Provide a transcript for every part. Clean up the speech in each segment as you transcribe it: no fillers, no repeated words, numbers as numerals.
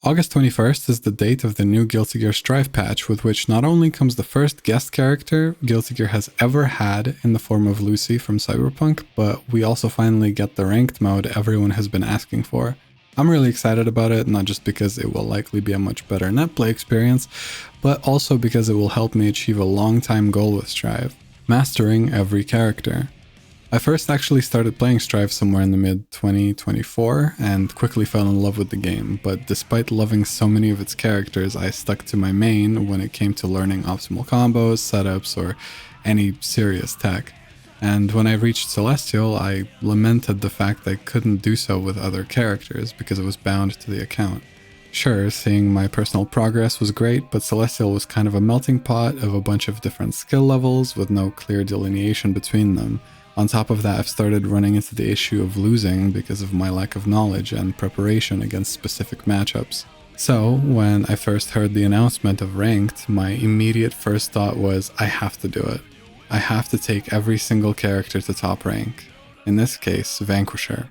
August 21st is the date of the new Guilty Gear Strive patch, with which not only comes the first guest character Guilty Gear has ever had in the form of Lucy from Cyberpunk, but we also finally get the ranked mode everyone has been asking for. I'm really excited about it, not just because it will likely be a much better netplay experience, but also because it will help me achieve a long-time goal with Strive: mastering every character. I first actually started playing Strive somewhere in the mid-2024 and quickly fell in love with the game, but despite loving so many of its characters, I stuck to my main when it came to learning optimal combos, setups, or any serious tech. And when I reached Celestial, I lamented the fact I couldn't do so with other characters because it was bound to the account. Sure, seeing my personal progress was great, but Celestial was kind of a melting pot of a bunch of different skill levels with no clear delineation between them. On top of that, I've started running into the issue of losing because of my lack of knowledge and preparation against specific matchups. So, when I first heard the announcement of Ranked, my immediate first thought was, I have to do it. I have to take every single character to top rank. In this case, Vanquisher.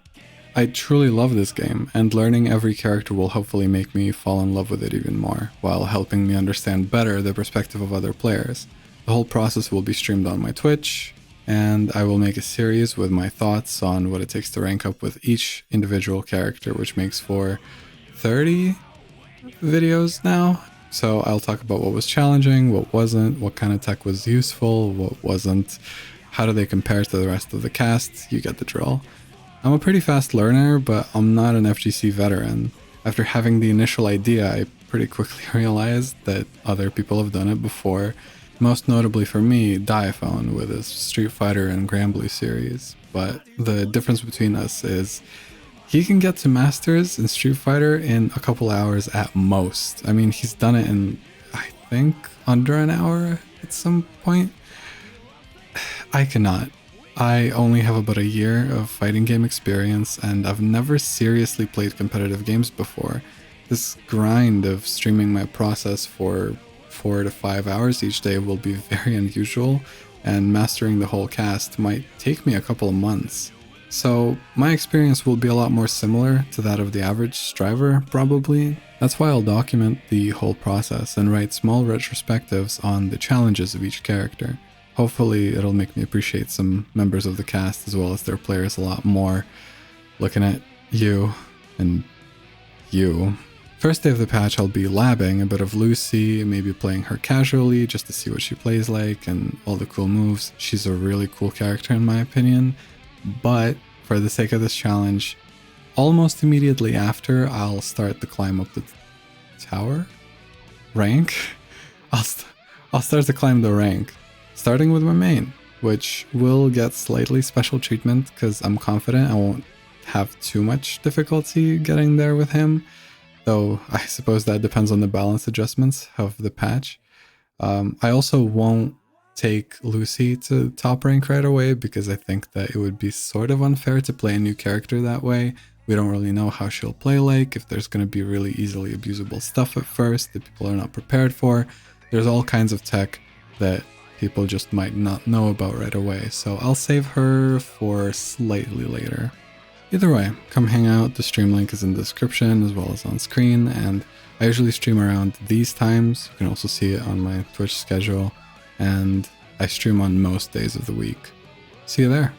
I truly love this game, and learning every character will hopefully make me fall in love with it even more, while helping me understand better the perspective of other players. The whole process will be streamed on my Twitch, and I will make a series with my thoughts on what it takes to rank up with each individual character, which makes for 30 videos now. So I'll talk about what was challenging, what wasn't, what kind of tech was useful, what wasn't, how do they compare to the rest of the cast. You get the drill. I'm a pretty fast learner, but I'm not an FGC veteran. After having the initial idea, I pretty quickly realized that other people have done it before. Most notably for me, Diaphone with his Street Fighter and Granblue series. But the difference between us is he can get to Masters in Street Fighter in a couple hours at most. I mean, he's done it in, I think, under an hour at some point. I cannot. I only have about a year of fighting game experience, and I've never seriously played competitive games before. This grind of streaming my process for 4 to 5 hours each day will be very unusual, and mastering the whole cast might take me a couple of months. So my experience will be a lot more similar to that of the average striver, probably. That's why I'll document the whole process and write small retrospectives on the challenges of each character. Hopefully it'll make me appreciate some members of the cast as well as their players a lot more, looking at you and you. First day of the patch, I'll be labbing a bit of Lucy, maybe playing her casually just to see what she plays like and all the cool moves. She's a really cool character in my opinion, but for the sake of this challenge, almost immediately after, I'll start the climb up the tower? Rank? I'll start to climb the rank, starting with my main, which will get slightly special treatment because I'm confident I won't have too much difficulty getting there with him. Though I suppose that depends on the balance adjustments of the patch. I also won't take Lucy to top rank right away because I think that it would be sort of unfair to play a new character that way. We don't really know how she'll play like, if there's going to be really easily abusable stuff at first that people are not prepared for. There's all kinds of tech that people just might not know about right away, so I'll save her for slightly later. Either way, come hang out, the stream link is in the description as well as on screen, and I usually stream around these times. You can also see it on my Twitch schedule, and I stream on most days of the week. See you there.